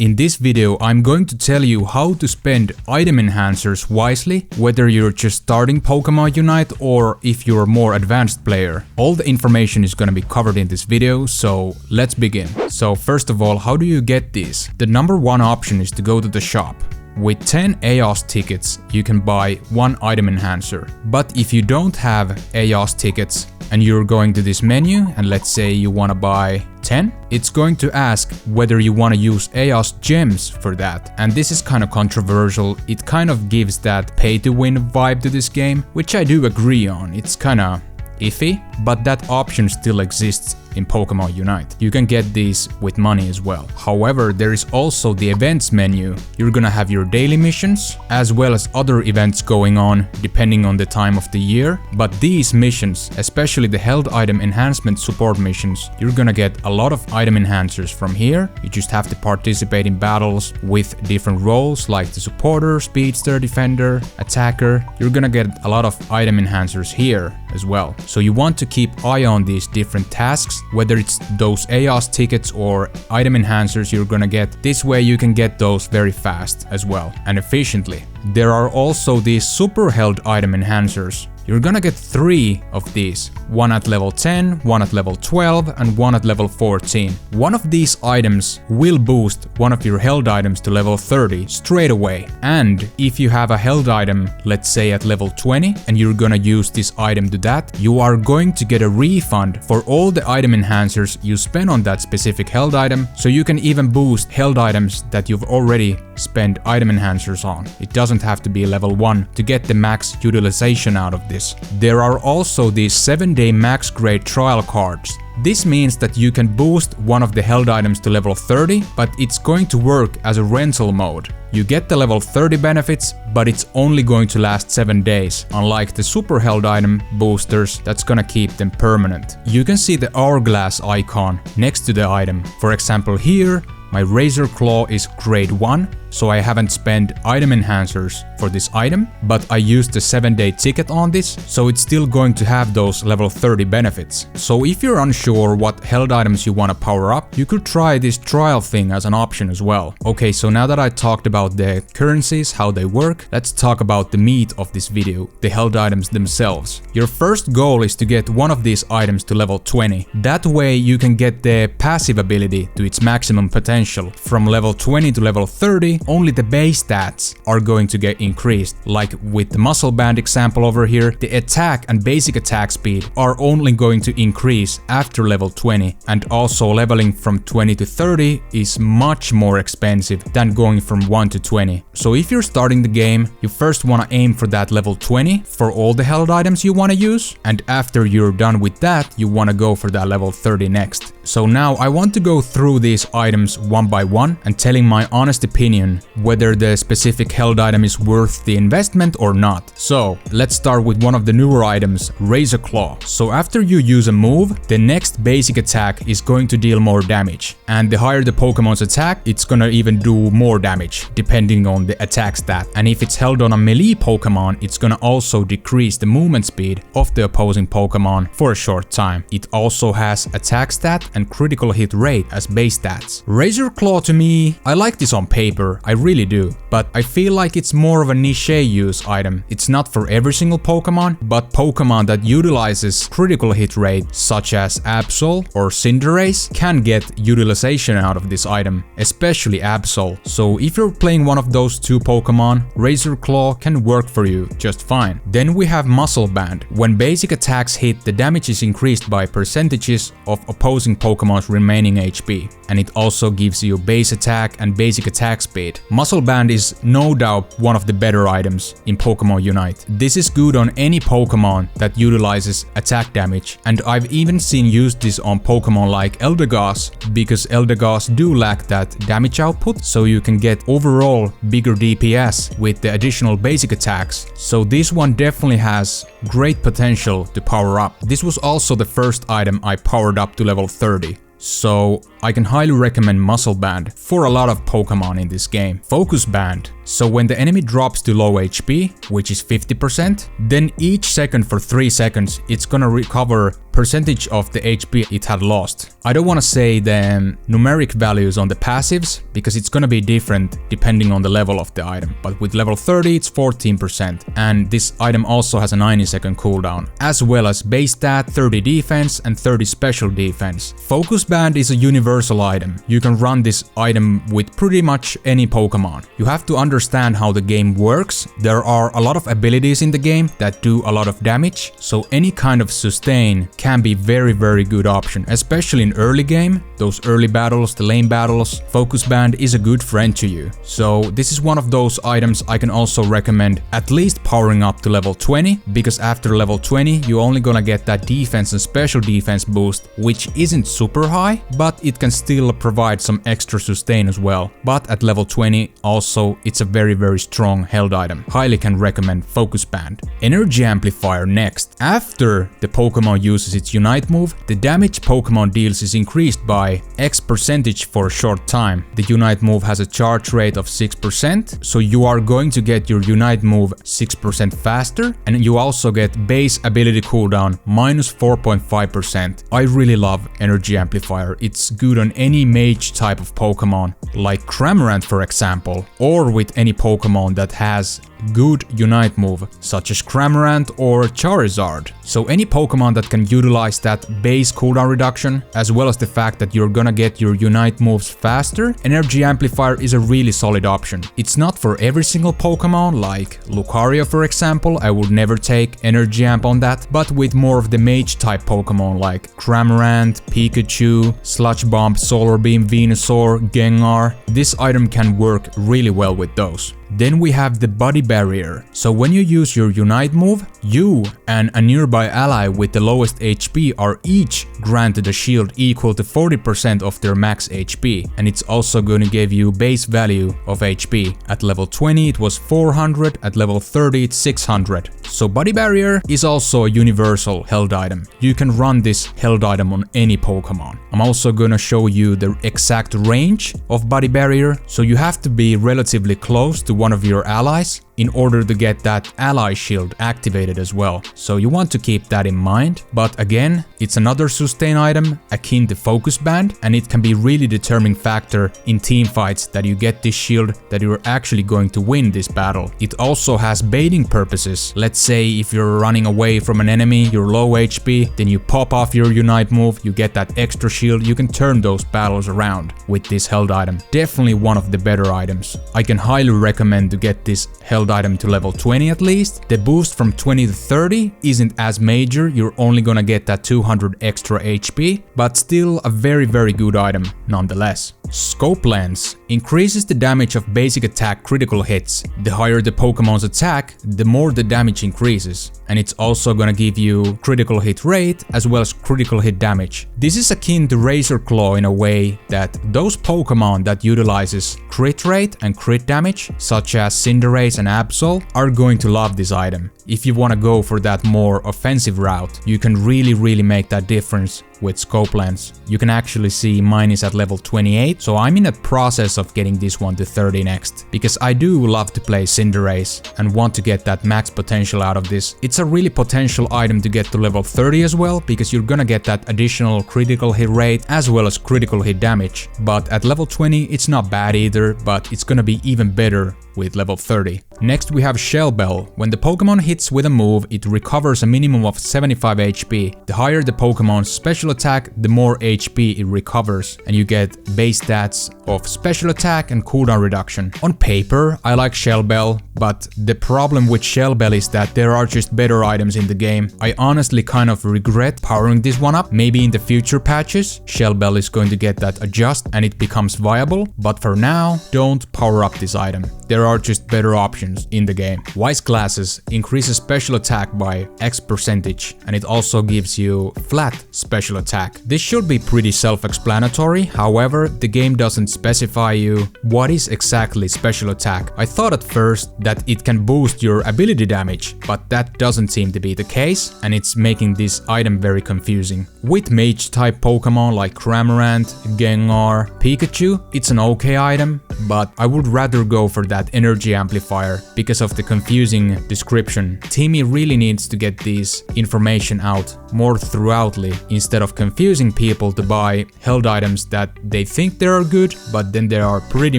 In this video I'm going to tell you how to spend item enhancers wisely, whether you're just starting Pokemon Unite or if you're a more advanced player. All the information is gonna be covered in this video, so let's begin. So first of all, how do you get these? The number one option is to go to the shop. With 10 Aeos tickets, you can buy one item enhancer. But if you don't have Aeos tickets and you're going to this menu and let's say you want to buy 10, it's going to ask whether you want to use Aeos gems for that. And this is kind of controversial. It kind of gives that pay to win vibe to this game, which I do agree on. It's kind of iffy, but that option still exists in Pokemon Unite. You can get these with money as well. However, there is also the events menu. You're gonna have your daily missions as well as other events going on depending on the time of the year. But these missions, especially the held item enhancement support missions, you're gonna get a lot of item enhancers from here. You just have to participate in battles with different roles like the supporter, speedster, defender, attacker. You're gonna get a lot of item enhancers here as well. So you want to keep eye on these different tasks, whether it's those Aeos tickets or item enhancers you're gonna get. This way you can get those very fast as well and efficiently. There are also these super held item enhancers. You're gonna get 3 of these, one at level 10, one at level 12 and one at level 14. One of these items will boost one of your held items to level 30 straight away. And if you have a held item, let's say at level 20, and you're gonna use this item to that, you are going to get a refund for all the item enhancers you spend on that specific held item, so you can even boost held items that you've already spent item enhancers on. It doesn't have to be level 1 to get the max utilization out of this. There are also these 7-day max grade trial cards. This means that you can boost one of the held items to level 30, but it's going to work as a rental mode. You get the level 30 benefits, but it's only going to last 7 days, unlike the super held item boosters that's gonna keep them permanent. You can see the hourglass icon next to the item. For example here, my Razor Claw is grade 1, so I haven't spent item enhancers for this item, but I used the 7-day ticket on this, so it's still going to have those level 30 benefits. So if you're unsure what held items you want to power up, you could try this trial thing as an option as well. Okay, so now that I talked about the currencies, how they work, let's talk about the meat of this video, the held items themselves. Your first goal is to get one of these items to level 20. That way you can get the passive ability to its maximum potential. From level 20 to level 30, only the base stats are going to get increased. Like with the muscle band example over here, the attack and basic attack speed are only going to increase after level 20, and also leveling from 20 to 30 is much more expensive than going from 1 to 20. So if you're starting the game, you first want to aim for that level 20 for all the held items you want to use, and after you're done with that, you want to go for that level 30 next. So now I want to go through these items one by one and telling my honest opinion whether the specific held item is worth the investment or not. So let's start with one of the newer items, Razor Claw. So after you use a move, the next basic attack is going to deal more damage, and the higher the Pokemon's attack, it's gonna even do more damage depending on the attack stat. And if it's held on a melee Pokemon, it's gonna also decrease the movement speed of the opposing Pokemon for a short time. It also has attack stat and critical hit rate as base stats. Razor Claw, to me, I like this on paper, I really do, but I feel like it's more of a niche use item. It's not for every single Pokemon, but Pokemon that utilizes critical hit rate such as Absol or Cinderace can get utilization out of this item, especially Absol. So if you're playing one of those two Pokemon, Razor Claw can work for you just fine. Then we have Muscle Band. When basic attacks hit, the damage is increased by percentages of opposing Pokemon's remaining HP, and it also gives you base attack and basic attack speed. Muscle Band is no doubt one of the better items in Pokemon Unite. This is good on any Pokemon that utilizes attack damage, and I've even seen used this on Pokemon like Eldegoss, because Eldegoss do lack that damage output, so you can get overall bigger DPS with the additional basic attacks. So this one definitely has great potential to power up. This was also the first item I powered up to level 30. So I can highly recommend Muscle Band for a lot of Pokemon in this game. Focus Band. So when the enemy drops to low HP, which is 50%, then each second for 3 seconds, it's gonna recover percentage of the HP it had lost. I don't want to say the numeric values on the passives because it's gonna be different depending on the level of the item, but with level 30 it's 14%, and this item also has a 90-second cooldown, as well as base stat, 30 defense and 30 special defense. Focus Band is a universal item. You can run this item with pretty much any Pokemon. You have to understand how the game works. There are a lot of abilities in the game that do a lot of damage, so any kind of sustain can be very good option, especially in early game, those early battles, the lane battles. Focus Band is a good friend to you. So this is one of those items I can also recommend at least powering up to level 20, because after level 20 you're only gonna get that defense and special defense boost, which isn't super high, but it can still provide some extra sustain as well. But at level 20 also it's a very strong held item. Highly can recommend Focus Band. Energy Amplifier next. After the Pokemon uses its Unite move, the damage Pokemon deals is increased by X% for a short time. The Unite move has a charge rate of 6%, so you are going to get your Unite move 6% faster, and you also get base ability cooldown minus 4.5%. I really love Energy Amplifier. It's good on any mage type of Pokemon, like Cramorant for example, or with any Pokemon that has good Unite move, such as Cramorant or Charizard. So any Pokemon that can utilize that base cooldown reduction, as well as the fact that you're gonna get your Unite moves faster, Energy Amplifier is a really solid option. It's not for every single Pokemon, like Lucario for example, I would never take Energy Amp on that, but with more of the mage type Pokemon like Cramorant, Pikachu, Sludge Bomb, Solar Beam, Venusaur, Gengar, this item can work really well with those. Then we have the Body Barrier. So when you use your Unite move, you and a nearby ally with the lowest HP are each granted a shield equal to 40% of their max HP, and it's also going to give you base value of HP. At level 20 it was 400, at level 30 it's 600. So Body Barrier is also a universal held item. You can run this held item on any Pokemon. I'm also gonna show you the exact range of Body Barrier, so you have to be relatively close to one of your allies in order to get that ally shield activated as well. So you want to keep that in mind. But again, it's another sustain item akin to Focus Band, and it can be really determining factor in team fights that you get this shield, that you're actually going to win this battle. It also has baiting purposes. Let's say if you're running away from an enemy, you're low HP, then you pop off your Unite move, you get that extra shield, you can turn those battles around with this held item. Definitely one of the better items. I can highly recommend to get this held item to level 20 at least. The boost from 20 to 30 isn't as major, you're only gonna get that 200 extra HP, but still a very good item nonetheless. Scope Lens increases the damage of basic attack critical hits. The higher the Pokemon's attack, the more the damage increases, and it's also gonna give you critical hit rate as well as critical hit damage. This is akin to Razor Claw in a way that those Pokemon that utilizes crit rate and crit damage, such as Cinderace and Absol, are going to love this item. If you want to go for that more offensive route, you can really make that difference with Scope Lens. You can actually see mine is at level 28, so I'm in a process of getting this one to 30 next, because I do love to play Cinderace and want to get that max potential out of this. It's a really potential item to get to level 30 as well, because you're gonna get that additional critical hit rate as well as critical hit damage. But at level 20 it's not bad either, but it's gonna be even better with level 30. Next we have Shell Bell. When the Pokemon hits with a move, it recovers a minimum of 75 HP. The higher the Pokemon's special attack, the more HP it recovers, and you get base stats of special attack and cooldown reduction. On paper, I like Shell Bell, but the problem with Shell Bell is that there are just better items in the game. I honestly kind of regret powering this one up. Maybe in the future patches, Shell Bell is going to get that adjust and it becomes viable, but for now, don't power up this item. There are just better options in the game. Wise Glasses increases special attack by X%, and it also gives you flat special attack. This should be pretty self-explanatory, however, the game doesn't specify you what is exactly special attack. I thought at first that it can boost your ability damage, but that doesn't seem to be the case, and it's making this item very confusing. With mage-type Pokemon like Cramorant, Gengar, Pikachu, it's an okay item, but I would rather go for that energy amplifier because of the confusing description. Timmy really needs to get this information out more throughoutly instead of confusing people to buy held items that they think they are good, but then they are pretty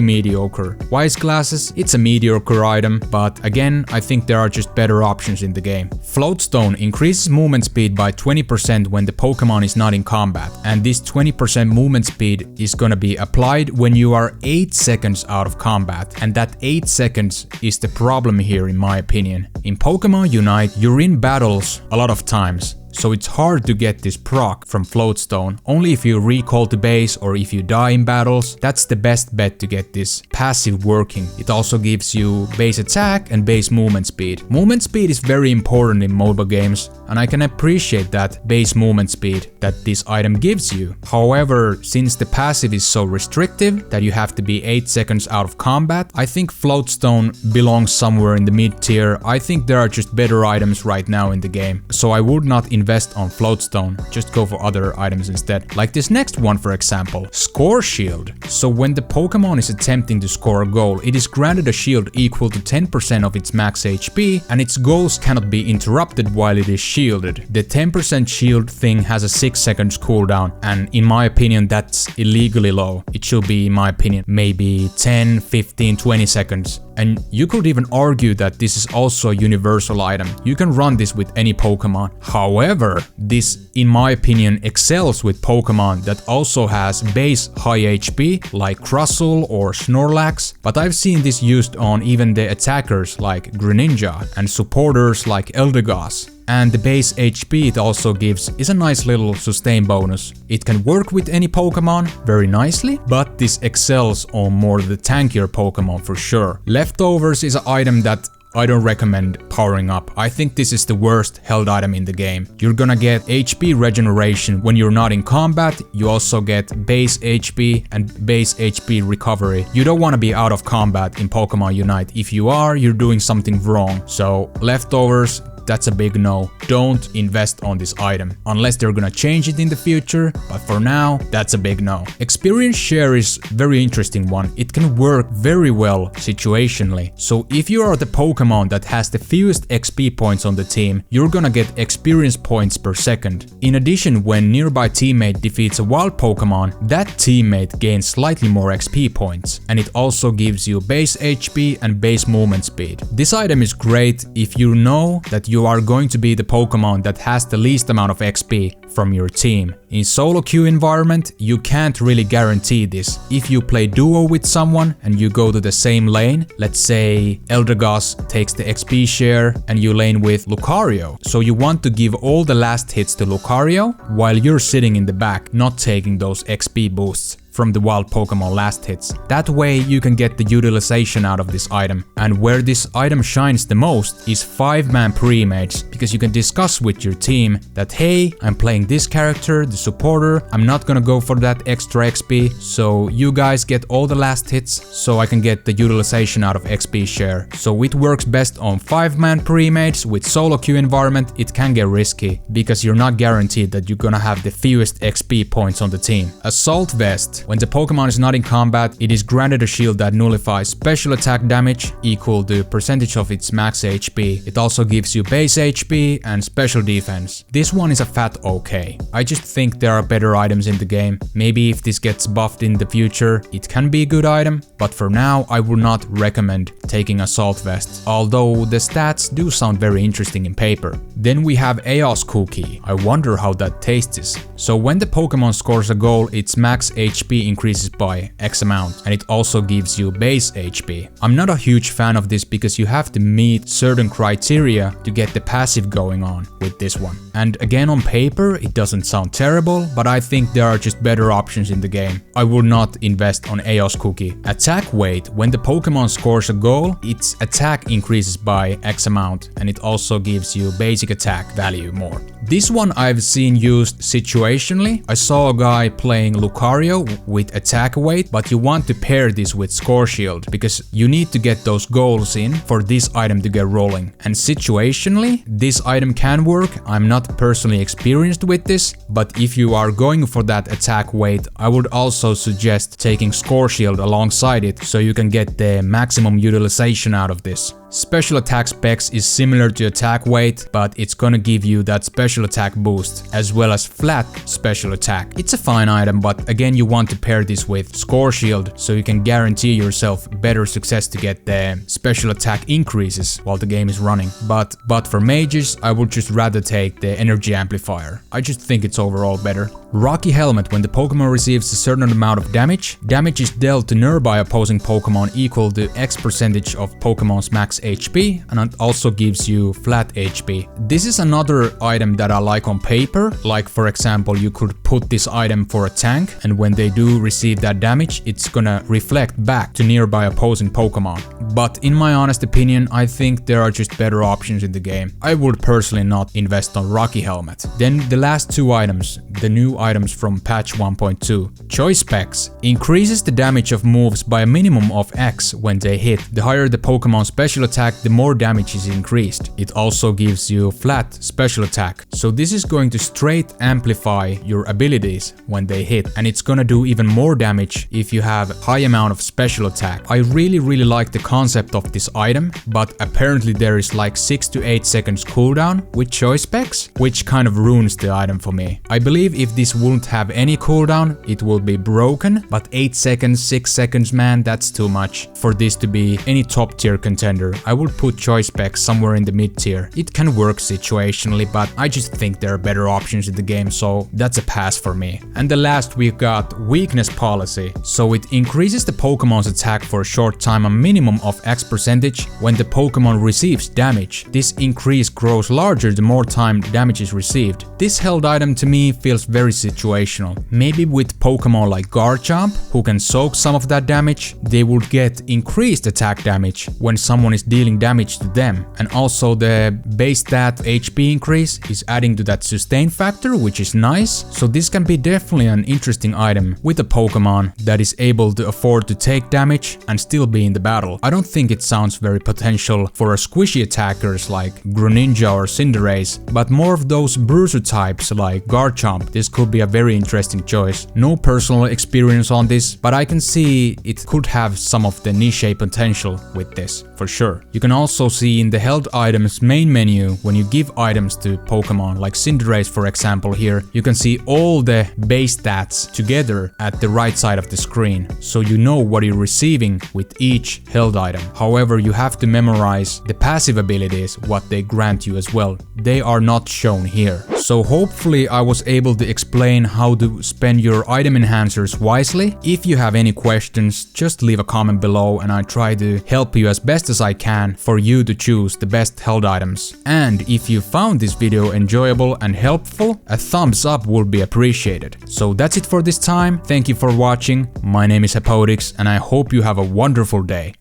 mediocre. Wise Glasses, it's a mediocre item, but again, I think there are just better options in the game. Floatstone increases movement speed by 20% when the Pokemon is not in combat, and this 20% movement speed is gonna be applied when you are 8 seconds out of combat, and that 8 seconds is the problem here in my opinion. In Pokemon Unite, you're in battles a lot of times, so it's hard to get this proc from Floatstone. Only if you recall to base or if you die in battles, that's the best bet to get this passive working. It also gives you base attack and base movement speed. Movement speed is very important in MOBA games, and I can appreciate that base movement speed that this item gives you. However, since the passive is so restrictive that you have to be 8 seconds out of combat, I think Floatstone belongs somewhere in the mid tier. I think there are just better items right now in the game, so I would not invest on Floatstone, just go for other items instead. Like this next one for example, Score Shield. So when the Pokemon is attempting to score a goal, it is granted a shield equal to 10% of its max HP, and its goals cannot be interrupted while it is shielded. The 10% shield thing has a 6 seconds cooldown, and in my opinion that's illegally low. It should be, in my opinion, maybe 10, 15, 20 seconds. And you could even argue that this is also a universal item. You can run this with any Pokemon. However, this, in my opinion, excels with Pokemon that also has base high HP, like Crustle or Snorlax, but I've seen this used on even the attackers like Greninja and supporters like Eldegoss. And the base HP it also gives is a nice little sustain bonus. It can work with any Pokemon very nicely, but this excels on more the tankier Pokemon for sure. Leftovers is an item that I don't recommend powering up. I think this is the worst held item in the game. You're gonna get HP regeneration when you're not in combat. You also get base HP and base HP recovery. You don't want to be out of combat in Pokemon Unite. If you are, you're doing something wrong. So Leftovers, that's a big no. Don't invest on this item unless they're gonna change it in the future, but for now that's a big no. Experience share is very interesting one. It can work very well situationally. So if you are the Pokemon that has the fewest XP points on the team, you're gonna get experience points per second. In addition, when nearby teammate defeats a wild Pokemon, that teammate gains slightly more XP points, and it also gives you base HP and base movement speed. This item is great if you know that you are going to be the Pokemon that has the least amount of XP from your team. In solo queue environment, you can't really guarantee this. If you play duo with someone and you go to the same lane, let's say Eldegoss takes the XP share and you lane with Lucario. So you want to give all the last hits to Lucario while you're sitting in the back, not taking those XP boosts from the wild Pokemon last hits. That way you can get the utilization out of this item. And where this item shines the most is 5-man pre-mates, because you can discuss with your team that hey, I'm playing this character, the supporter, I'm not gonna go for that extra XP, so you guys get all the last hits so I can get the utilization out of XP share. So it works best on 5-man pre-mates. With solo queue environment it can get risky because you're not guaranteed that you're gonna have the fewest XP points on the team. Assault Vest. When the Pokemon is not in combat, it is granted a shield that nullifies special attack damage equal to percentage of its max HP. It also gives you base HP and special defense. This one is a fat okay. I just think there are better items in the game. Maybe if this gets buffed in the future, it can be a good item, but for now I would not recommend taking Assault Vest, although the stats do sound very interesting in paper. Then we have Aeos Cookie. I wonder how that tastes. So when the Pokemon scores a goal, its max HP HP increases by X amount, and it also gives you base HP. I'm not a huge fan of this because you have to meet certain criteria to get the passive going on with this one. And again, on paper, it doesn't sound terrible, but I think there are just better options in the game. I would not invest on Aeos Cookie. Attack weight. When the Pokemon scores a goal, its attack increases by X amount, and it also gives you basic attack value more. This one I've seen used situationally. I saw a guy playing Lucario with attack weight, but you want to pair this with Score Shield because you need to get those goals in for this item to get rolling. And situationally, this item can work. I'm not personally experienced with this, but if you are going for that attack weight, I would also suggest taking Score Shield alongside it so you can get the maximum utilization out of this. Special attack specs is similar to attack weight, but it's gonna give you that special attack boost as well as flat special attack. It's a fine item, but again you want to pair this with Score Shield so you can guarantee yourself better success to get the special attack increases while the game is running. But for mages, I would just rather take the energy amplifier. I just think it's overall better. Rocky Helmet. When the Pokemon receives a certain amount of damage is dealt to nearby opposing Pokemon equal to X% of Pokemon's max HP, and it also gives you flat HP. This is another item that I like on paper. Like for example, you could put this item for a tank, and when they do receive that damage, it's gonna reflect back to nearby opposing Pokemon. But in my honest opinion, I think there are just better options in the game. I would personally not invest on Rocky Helmet. Then the last two items, the new items from patch 1.2. Choice Specs increases the damage of moves by a minimum of X when they hit. The higher the Pokemon special attack, the more damage is increased. It also gives you flat special attack. So this is going to straight amplify your abilities when they hit, and it's gonna do even more damage if you have high amount of special attack. I really like the concept of this item, but apparently there is like 6 to 8 seconds cooldown with Choice Specs, which kind of ruins the item for me. I believe if this won't have any cooldown, it will be broken, but 8 seconds, 6 seconds, man, that's too much for this to be any top tier contender. I would put Choice Specs somewhere in the mid tier. It can work situationally, but I just think there are better options in the game, so that's a pass for me. And the last we've got Weakness Policy. So it increases the Pokemon's attack for a short time, a minimum of X% when the Pokemon receives damage. This increase grows larger the more time damage is received. This held item to me feels very situational. Maybe with Pokemon like Garchomp, who can soak some of that damage, they would get increased attack damage when someone is dealing damage to them. And also the base stat HP increase is adding to that sustain factor, which is nice. So this can be definitely an interesting item with a Pokemon that is able to afford to take damage and still be in the battle. I don't think it sounds very potential for a squishy attackers like Greninja or Cinderace, but more of those bruiser types like Garchomp. This could be a very interesting choice. No personal experience on this, but I can see it could have some of the niche potential with this, for sure. You can also see in the held items main menu, when you give items to Pokemon like Cinderace for example here, you can see all the base stats together at the right side of the screen, so you know what you're receiving with each held item. However, you have to memorize the passive abilities, what they grant you as well. They are not shown here. So hopefully I was able to explain how to spend your item enhancers wisely. If you have any questions, just leave a comment below and I try to help you as best as I can for you to choose the best held items. And if you found this video enjoyable and helpful, a thumbs up would be appreciated. So that's it for this time. Thank you for watching. My name is Hepodix and I hope you have a wonderful day.